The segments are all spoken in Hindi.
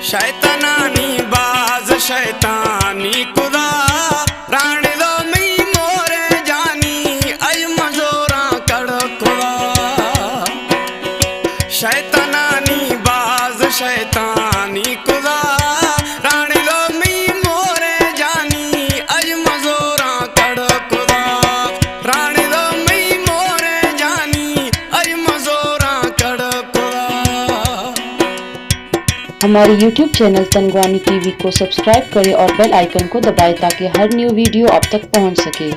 शैतानी बाज शैतानी खुदा रानी दो मी मोरे जानी अज मजोरा कड़ खुदा। शैतानी बाज शैतानी खुदा रानी दो मी मोरे जानी अज मजोरा कड़ खुदा। रानी दो मी मोरे जानी अज मजोरा कड़ खुदा। हमारे YouTube चैनल तनगवानी टीवी को सब्सक्राइब करें और बेल आइकन को दबाएं ताकि हर न्यू वीडियो आप तक पहुंच सके।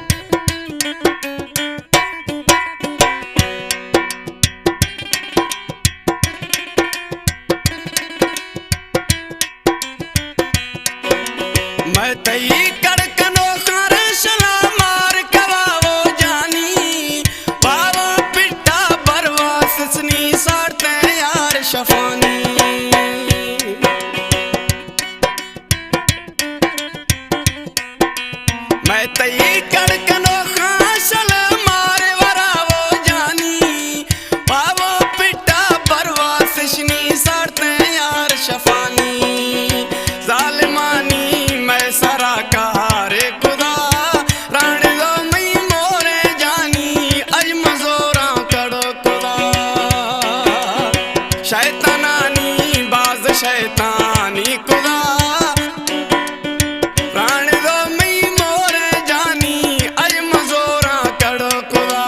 मैं तई कड़कनो खार सला मार कवावो जानी बावा पिट्टा बरवा सिसनी सारते यार शफानी। मैं तई कड़कनो खार सला मार वरावो जानी बावा पिट्टा बरवा सिसनी सारते यार शफानी। जालिमानी मैं सरा कहारे खुदा रानी दो मी मोरे जानी अज मजोरा कड़ो खुदा। शैतानी बाज शैतानी खुदा रानी दो मी मोरे जानी अज मजोरा कड़ो खुदा।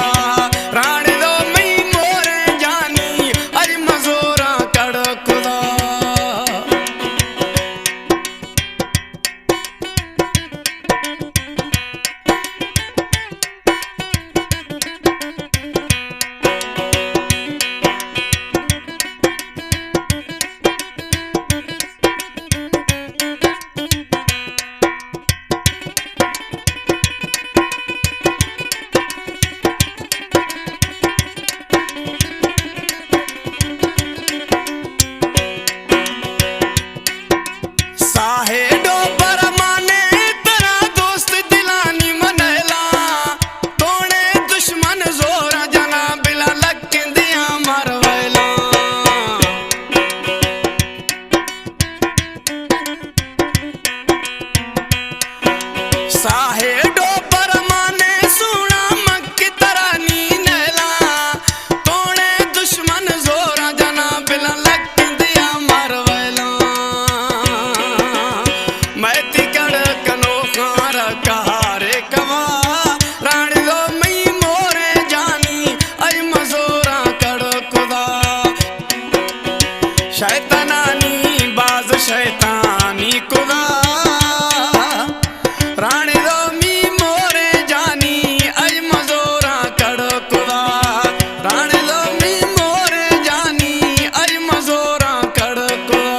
रानी दो मी मोरे जानी अज मजोरा कड़ो खुदा। साहेडो बरमाने तेरा दोस्त दिलानी मनेला तोने दुश्मन जोरा जना बिला लक दिया मरवेला। साहेडो बरमाने सुना मक्की तरानी नैला तोने दुश्मन जोरा जना बिला लक दिया मरवेला। मैं तिकड़ कनो खार कहारे कवा रानी दो मी मोरे जानी अज मजोरा कड़ खुदा। शैतानी बाज शैतानी खुदा रानी दो मी मोरे जानी अज मजोरा कड़ खुदा। रानी दो मी मोरे जानी अज मजोरा कड़ खुदा।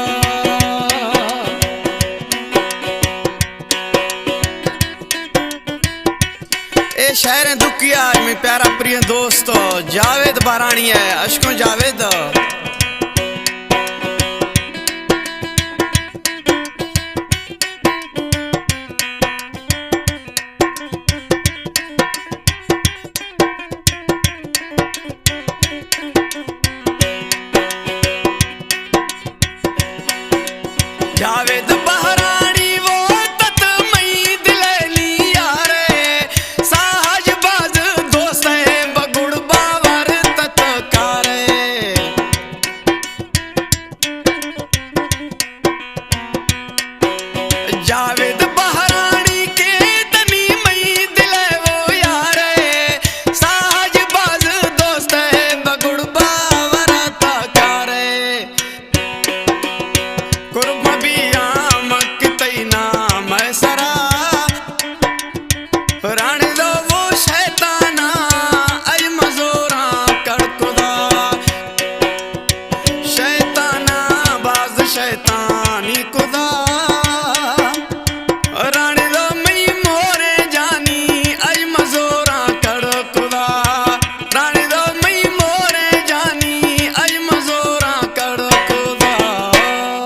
ए शहर दुखिया आज में प्यारा प्रिय दोस्त जावेद बारानी है अशको जावेद। जावेद